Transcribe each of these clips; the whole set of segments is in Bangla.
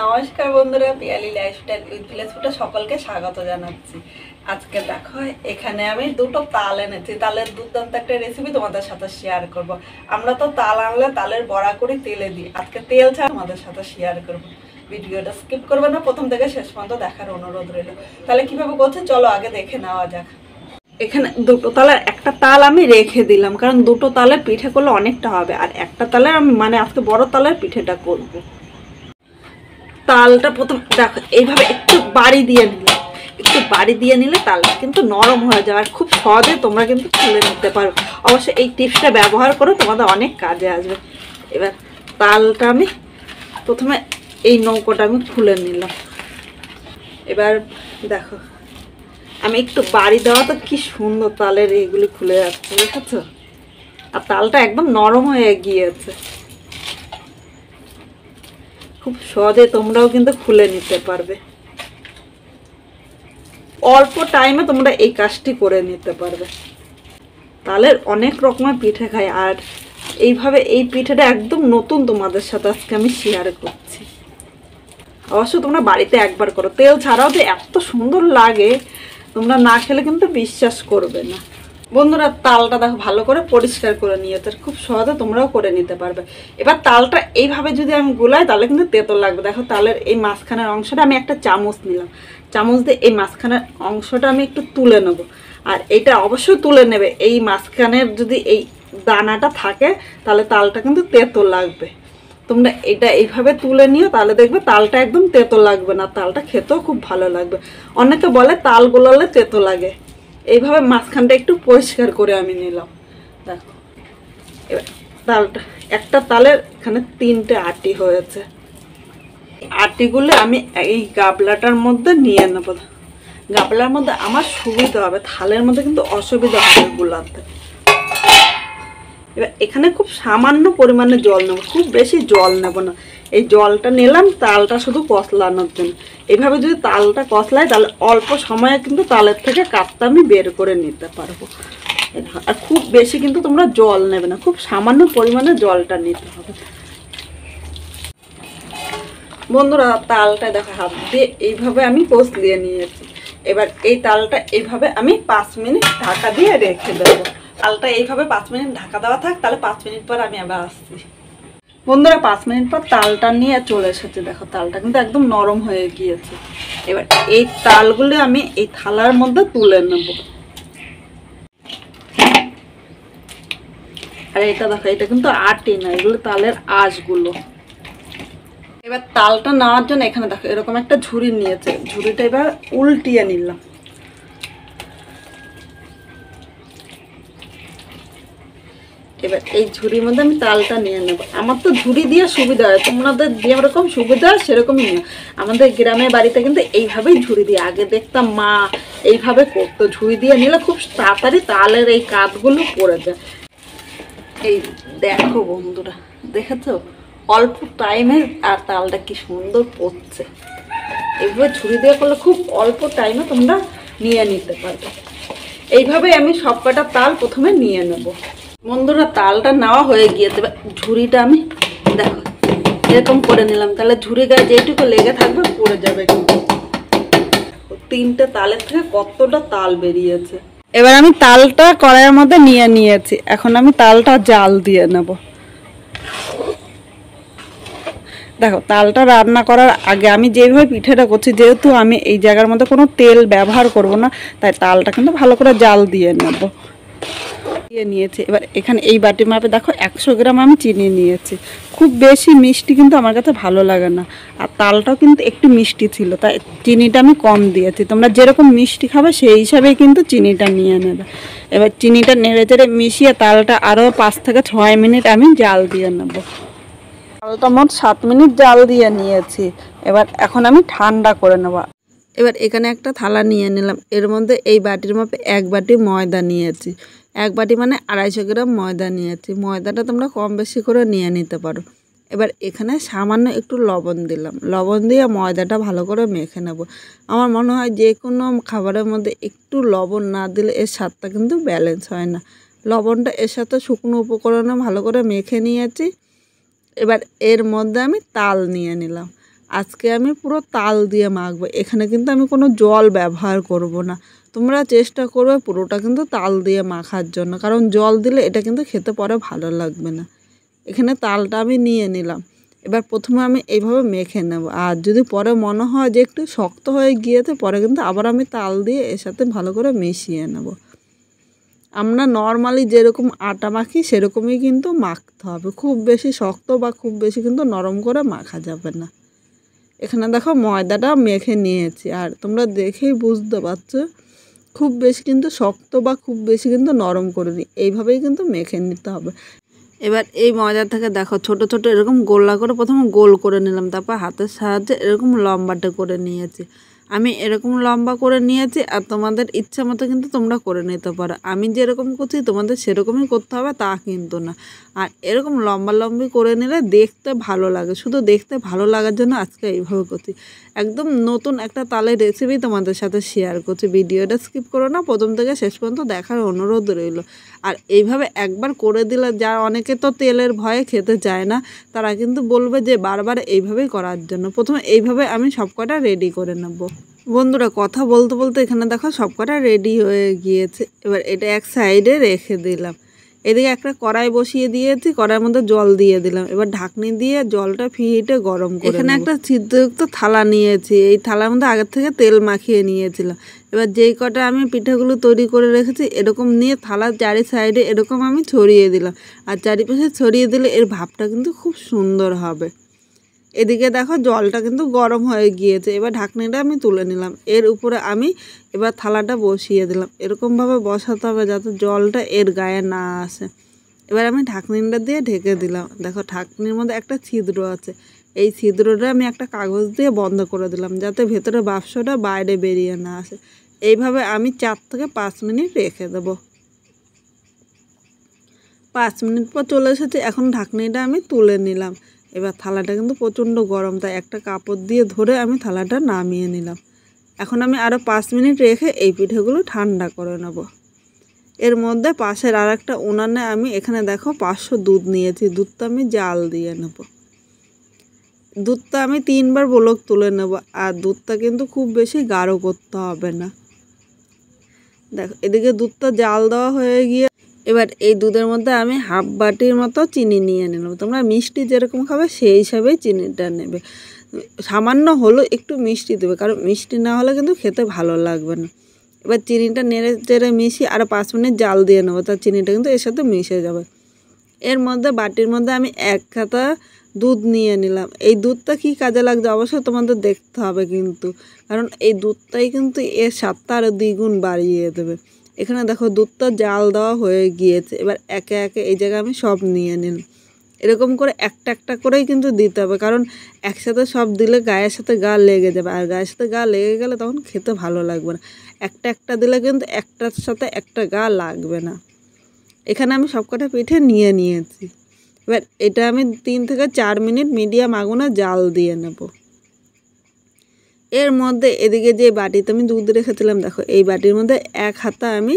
নমস্কার বন্ধুরা, পিয়ালি লাইফস্টাইল উইথ ভিলেজ ফুডে সকলকে স্বাগত জানাচ্ছি। আজকে দেখো এখানে আমি দুটো তাল এনেছি। তালের দুর্দান্ত একটা রেসিপি তোমাদের সাথে শেয়ার করব। আমরা তো তাল আনলে তালের বড়া করে তেলে দিই, আজকে তেল ছাড়া তোমাদের সাথে শেয়ার করব। ভিডিওটা স্কিপ করবে না, প্রথম থেকে শেষ পর্যন্ত দেখার অনুরোধ রইল। তাহলে কিভাবে করছে চলো আগে দেখে নেওয়া যাক। এখানে দুটো তালের একটা তাল আমি রেখে দিলাম, কারণ দুটো তালের পিঠে করলে অনেকটা হবে, আর একটা তালের আমি আজকে বড় তালের পিঠেটা করবো। তালটা প্রথম দেখো এইভাবে একটু বাড়ি দিয়ে নিলে তালটা কিন্তু নরম হয়ে যায়, আর খুব সহজে তোমরা কিন্তু তুলে নিতে পারো। অবশ্যই এই টিপসটা ব্যবহার করে তোমাদের অনেক কাজে আসবে। এবার তালটা আমি প্রথমে এই নৌকোটা আমি খুলে নিলাম। এবার দেখো আমি একটু বাড়ি দেওয়া তো কি সুন্দর তালের এইগুলি খুলে যাচ্ছে, দেখেছো? আর তালটা একদম নরম হয়ে গিয়েছে, খুব সহজে তোমরাও কিন্তু খুলে নিতে পারবে। অল্প টাইমে তোমরা এই কাজটি করে নিতে পারবে। তালের অনেক রকমের পিঠে খাই, আর এইভাবে এই পিঠেটা একদম নতুন তোমাদের সাথে আজকে আমি শেয়ার করছি। অবশ্য তোমরা বাড়িতে একবার করো, তেল ছাড়াও যে এত সুন্দর লাগে তোমরা না খেলে কিন্তু বিশ্বাস করবে না। বন্ধুরা তালটা দেখো ভালো করে পরিষ্কার করে নিয়েছে, খুব সহজে তোমরাও করে নিতে পারবে। এবার তালটা এইভাবে যদি আমি গুলাই তাহলে কিন্তু তেতো লাগবে। দেখো তালের এই মাঝখানের অংশটা আমি একটা চামচ নিলাম, চামচ দিয়ে এই মাঝখানের অংশটা আমি একটু তুলে নেব। আর এটা অবশ্যই তুলে নেবে, এই মাঝখানের যদি এই দানাটা থাকে তাহলে তালটা কিন্তু তেতো লাগবে। তোমরা এটা এইভাবে তুলে নিও, তাহলে দেখবে তালটা একদম তেতো লাগবে না, তালটা খেতেও খুব ভালো লাগবে। অনেকে বলে তাল গোলালে তেতো লাগে। এইভাবে মাঝখানটা একটু পরিষ্কার করে আমি নিলাম। দেখো এবার তালটা একটা তালের এখানে 3টে আটি হয়েছে। আটিগুলো আমি এই গাবলাটার মধ্যে নিয়ে নেব। গাবলার মধ্যে আমার সুবিধা হবে, থালের মধ্যে কিন্তু অসুবিধা হবে গুলাতে। এবার এখানে খুব সামান্য পরিমাণে জল নেব, খুব বেশি জল নেব না। এই জলটা নিলাম তালটা শুধু কষলানোর জন্য। এইভাবে যদি তালটা কষলায় তাহলে অল্প সময়ে কিন্তু তালের থেকে কাঠটা আমি বের করে নিতে পারবো। আর খুব বেশি কিন্তু তোমরা জল নেবে না, খুব সামান্য পরিমাণে জলটা নিতে হবে। বন্ধুরা তালটা দেখো হাত দিয়ে এইভাবে আমি কষলিয়ে নিয়েছি। এবার এই তালটা এইভাবে আমি 5 মিনিট ঢাকা দিয়ে রেখে দেবো। তালটা এইভাবে 5 মিনিট ঢাকা দেওয়া থাক, তাহলে 5 মিনিট পর আমি আবার আসছি। বন্ধুরা 5 মিনিট পর তালটা নিয়ে চলে এসেছে। দেখো তালটা কিন্তু একদম নরম হয়ে গিয়েছে। এবার এই তালগুলো আমি এই থালার মধ্যে তুলে নেব। আর এটা দেখো এটা কিন্তু আটি না, এগুলো তালের আঁশগুলো। এবার তালটা নেওয়ার জন্য এখানে দেখো এরকম একটা ঝুড়ি নিয়েছে, ঝুড়িটা এবার উল্টিয়ে নিলাম। এবার এই ঝুড়ির মধ্যে আমি তালটা নিয়ে নেব। আমার তো ঝুড়ি দিয়ে সুবিধা হয়, তোমাদের যেরকম সুবিধা হয় সেরকমই নিও। আমাদের গ্রামের বাড়িতে কিন্তু এইভাবেই ঝুড়ি দিয়ে, আগে দেখতাম মা এইভাবে করতো। ঝুড়ি দিয়ে নিলে খুব তাড়াতাড়ি তালের এই কাঠগুলো পড়ে যায়। এই দেখো বন্ধুরা, দেখেছো অল্প টাইমে আর তালটা কি সুন্দর পড়ছে। এইভাবে ঝুড়ি দিয়ে করলে খুব অল্প টাইমে তোমরা নিয়ে নিতে পারবে। এইভাবে আমি সব কটা তাল প্রথমে নিয়ে নেব। বন্ধুরা তালটা নেওয়া হয়ে গিয়েছে, ঝুড়িটা আমি দেখো এরকম করে নিলাম, তাহলে ঝুড়ি গায়ে যেটুকু লেগে থাকবে পড়ে যাবে। কিন্তু 3টে তালের থেকে কতটা তাল বেরিয়েছে। এবার আমি তালটা কড়াইয়ের মধ্যে নিয়ে নিয়েছি, এখন আমি তালটা জাল দিয়ে নেব। দেখো তালটা রান্না করার আগে আমি যেভাবে পিঠেটা করছি, যেহেতু আমি এই জায়গার মধ্যে কোনো তেল ব্যবহার করব না, তাই তালটা কিন্তু ভালো করে জাল দিয়ে নেব। দিয়ে নিয়েছি। এবার এখানে এই বাটি মাপে দেখো 100 গ্রাম আমি চিনি নিয়েছি। খুব বেশি মিষ্টি কিন্তু আমার কাছে ভালো লাগে না, আর তালটাও কিন্তু একটু মিষ্টি ছিল, তাই চিনিটা আমি কম দিয়েছি। তোমরা যেরকম মিষ্টি খাবে সেই হিসাবেই কিন্তু চিনিটা নিয়ে নেবে। এবার চিনিটা নেড়ে চেড়ে মিশিয়ে তালটা আরও 5 থেকে 6 মিনিট আমি জাল দিয়ে নেব। তালটা মোট 7 মিনিট জাল দিয়ে নিয়েছি। এবার এখন আমি ঠান্ডা করে নেব। এবার এখানে একটা থালা নিয়ে নিলাম, এর মধ্যে এই বাটির মাপে 1 বাটি ময়দা নিয়েছি। 1 বাটি মানে 250 গ্রাম ময়দা নিয়েছি। ময়দাটা তোমরা কম বেশি করে নিয়ে নিতে পারো। এবার এখানে সামান্য একটু লবণ দিলাম, লবণ দিয়ে ময়দাটা ভালো করে মেখে নেব। আমার মনে হয় যে কোনো খাবারের মধ্যে একটু লবণ না দিলে এর স্বাদটা কিন্তু ব্যালেন্স হয় না। লবণটা এর সাথে শুকনো উপকরণে ভালো করে মেখে নিয়েছি। এবার এর মধ্যে আমি তাল নিয়ে নিলাম, আজকে আমি পুরো তাল দিয়ে মাখবো, এখানে কিন্তু আমি কোনো জল ব্যবহার করব না। তোমরা চেষ্টা করবে পুরোটা কিন্তু তাল দিয়ে মাখার জন্য, কারণ জল দিলে এটা কিন্তু খেতে পরে ভালো লাগবে না। এখানে তালটা আমি নিয়ে নিলাম। এবার প্রথমে আমি এইভাবে মেখে নেব, আর যদি পরে মনে হয় যে একটু শক্ত হয়ে গিয়েছে পরে কিন্তু আবার আমি তাল দিয়ে এর সাথে ভালো করে মিশিয়ে নেব। আমরা নর্মালি যেরকম আটা মাখি সেরকমই কিন্তু মাখতে হবে, খুব বেশি শক্ত বা খুব বেশি কিন্তু নরম করে মাখা যাবে না। এখানে দেখো ময়দাটা মেখে নিয়েছি, আর তোমরা দেখেই বুঝতে পারছো খুব বেশি কিন্তু শক্ত বা খুব বেশি কিন্তু নরম করিনি, এইভাবেই কিন্তু মেখে নিতে হবে। এবার এই ময়দা থেকে দেখো ছোট ছোট এরকম গোলা করে প্রথমে গোল করে নিলাম, তারপর হাতের সাহায্যে এরকম লম্বাটে করে নিয়েছি। আমি এরকম লম্বা করে নিয়েছি, আর তোমাদের ইচ্ছা মতো কিন্তু তোমরা করে নিতে পারো। আমি যেরকম করছি তোমাদের সেরকমই করতে হবে তা কিন্তু না। আর এরকম লম্বা লম্বি করে নিলে দেখতে ভালো লাগে, শুধু দেখতে ভালো লাগার জন্য আজকে এইভাবে করছি। একদম নতুন একটা তালের রেসিপি তোমাদের সাথে শেয়ার করছি, ভিডিওটা স্কিপ করো না, প্রথম থেকে শেষ পর্যন্ত দেখার অনুরোধ রইল। আর এইভাবে একবার করে দিলে, যারা অনেকে তো তেলের ভয়ে খেতে চায় না, তারা কিন্তু বলবে যে বারবার এইভাবেই করার জন্য। প্রথমে এইভাবে আমি সবকটা রেডি করে নেব। বন্ধুরা কথা বলতে বলতে এখানে দেখো সবকটা রেডি হয়ে গিয়েছে। এবার এটা এক সাইডে রেখে দিলাম। এদিকে একটা কড়াই বসিয়ে দিয়েছি, কড়াইয়ের মধ্যে জল দিয়ে দিলাম। এবার ঢাকনি দিয়ে জলটা ফিটে গরম করে এখানে একটা ছিদ্রযুক্ত থালা নিয়েছি, এই থালার মধ্যে আগের থেকে তেল মাখিয়ে নিয়েছিলাম। এবার যেই কটা আমি পিঠাগুলো তৈরি করে রেখেছি এরকম নিয়ে থালার চারি সাইডে এরকম আমি ছড়িয়ে দিলাম, আর চারিপাশে ছড়িয়ে দিলে এর ভাবটা কিন্তু খুব সুন্দর হবে। এদিকে দেখো জলটা কিন্তু গরম হয়ে গিয়েছে, এবার ঢাকনিটা আমি তুলে নিলাম। এর উপরে আমি এবার থালাটা বসিয়ে দিলাম, এরকমভাবে বসাতে হবে যাতে জলটা এর গায়ে না আসে। এবার আমি ঢাকনিটা দিয়ে ঢেকে দিলাম। দেখো ঢাকনির মধ্যে একটা ছিদ্র আছে, এই ছিদ্রটা আমি একটা কাগজ দিয়ে বন্ধ করে দিলাম যাতে ভেতরে বাষ্পটা বাইরে বেরিয়ে না আসে। এইভাবে আমি 4 থেকে 5 মিনিট রেখে দেবো। 5 মিনিট পর চলে এসেছে, এখন ঢাকনিটা আমি তুলে নিলাম। এবার থালাটা কিন্তু প্রচণ্ড গরম, তাই একটা কাপড় দিয়ে ধরে আমি থালাটা নামিয়ে নিলাম। এখন আমি আরও 5 মিনিট রেখে এই পিঠেগুলো ঠান্ডা করে নেব। এর মধ্যে পাশের আর একটা উনানে আমি এখানে দেখো 500 দুধ নিয়েছি, দুধটা আমি জাল দিয়ে নেব। দুধটা আমি 3 বার বলক তুলে নেব, আর দুধটা কিন্তু খুব বেশি গাঢ় করতে হবে না। দেখো এদিকে দুধটা জাল দেওয়া হয়ে গিয়ে এবার এই দুধের মধ্যে আমি হাফ বাটির মতো চিনি নিয়ে নিলাম। তোমরা মিষ্টি যেরকম খাবে সেই হিসাবেই চিনিটা নেবে, সামান্য হলো একটু মিষ্টি দেবে, কারণ মিষ্টি না হলে কিন্তু খেতে ভালো লাগবে না। এবার চিনিটা নেড়ে চেড়ে মিশিয়ে আরও 5 মিনিট জাল দিয়ে নেবো, তার চিনিটা কিন্তু এর সাথে মিশে যাবে। এর মধ্যে বাটির মধ্যে আমি 1 কাতা দুধ নিয়ে নিলাম। এই দুধটা কী কাজে লাগছে অবশ্যই তোমাদের দেখতে হবে কিন্তু, কারণ এই দুধটাই কিন্তু এর স্বাদটা আরও দ্বিগুণ বাড়িয়ে দেবে। এখানে দেখো দুধটা জাল দেওয়া হয়ে গিয়েছে, এবার একে একে এই জায়গায় আমি সব নিয়ে নিলাম। এরকম করে একটা একটা করেই কিন্তু দিতে হবে, কারণ একসাথে সব দিলে গায়ের সাথে গা লেগে যাবে, আর গায়ের সাথে গা লেগে গেলে তখন খেতে ভালো লাগবে না। একটা একটা দিলে কিন্তু একটার সাথে একটা গা লাগবে না। এখানে আমি সবকটা পিঠে নিয়ে নিয়েছি। এবার এটা আমি 3 থেকে 4 মিনিট মিডিয়াম আগুনে জাল দিয়ে নেব। এর মধ্যে এদিকে যে বাটিতে আমি দুধ রেখেছিলাম, দেখো এই বাটির মধ্যে 1 হাতা আমি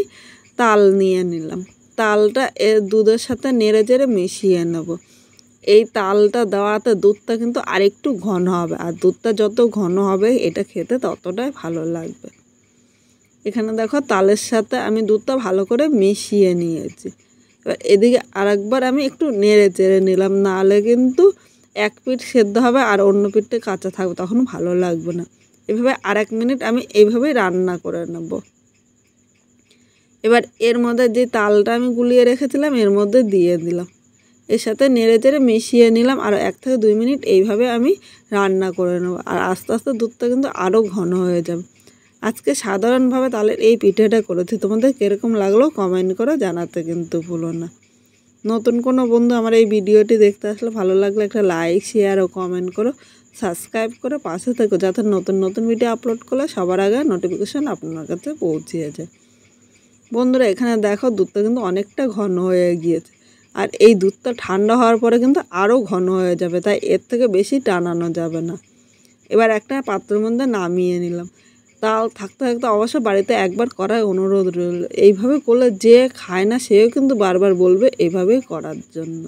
তাল নিয়ে নিলাম। তালটা এর দুধের সাথে নেড়ে চেড়ে মিশিয়ে নেব। এই তালটা দেওয়াতে দুধটা কিন্তু আরেকটু ঘন হবে, আর দুধটা যত ঘন হবে এটা খেতে ততটাই ভালো লাগবে। এখানে দেখো তালের সাথে আমি দুধটা ভালো করে মিশিয়ে নিয়েছি। এবার এদিকে আরেকবার আমি একটু নেড়ে চেড়ে নিলাম, নাহলে কিন্তু এক পিঠ সেদ্ধ হবে আর অন্য পিঠটা কাঁচা থাকবে, তখন ভালো লাগবে না। এভাবে আর 1 মিনিট আমি এইভাবেই রান্না করে নেব। এবার এর মধ্যে যে তালটা আমি গুলিয়ে রেখেছিলাম এর মধ্যে দিয়ে দিলাম, এর সাথে নেড়ে চেড়ে মিশিয়ে নিলাম। আর 1 থেকে 2 মিনিট এইভাবে আমি রান্না করে নেব, আর আস্তে আস্তে দুধটা কিন্তু আরও ঘন হয়ে যাবে। আজকে সাধারণভাবে তালের এই পিঠেটা করেছি, তোমাদের কীরকম লাগলো কমেন্ট করে জানাতে কিন্তু ভুলো না। নতুন কোনো বন্ধু আমার এই ভিডিওটি দেখতে আসলে ভালো লাগলে একটা লাইক শেয়ার ও কমেন্ট করো, সাবস্ক্রাইব করে পাশে থেকো যাতে নতুন নতুন ভিডিও আপলোড করলে সবার আগে নোটিফিকেশান আপনার কাছে পৌঁছে যায়। বন্ধুরা এখানে দেখো দুধটা কিন্তু অনেকটা ঘন হয়ে গিয়েছে, আর এই দুধটা ঠান্ডা হওয়ার পরে কিন্তু আরও ঘন হয়ে যাবে, তাই এর থেকে বেশি টানানো যাবে না। এবার একটা পাত্রের মধ্যে নামিয়ে নিলাম। তাও থাকতে থাকতে অবশ্য বাড়িতে একবার করার অনুরোধ রইল, এইভাবে করলে যে খায় না সেও কিন্তু বারবার বলবে এইভাবেই করার জন্য।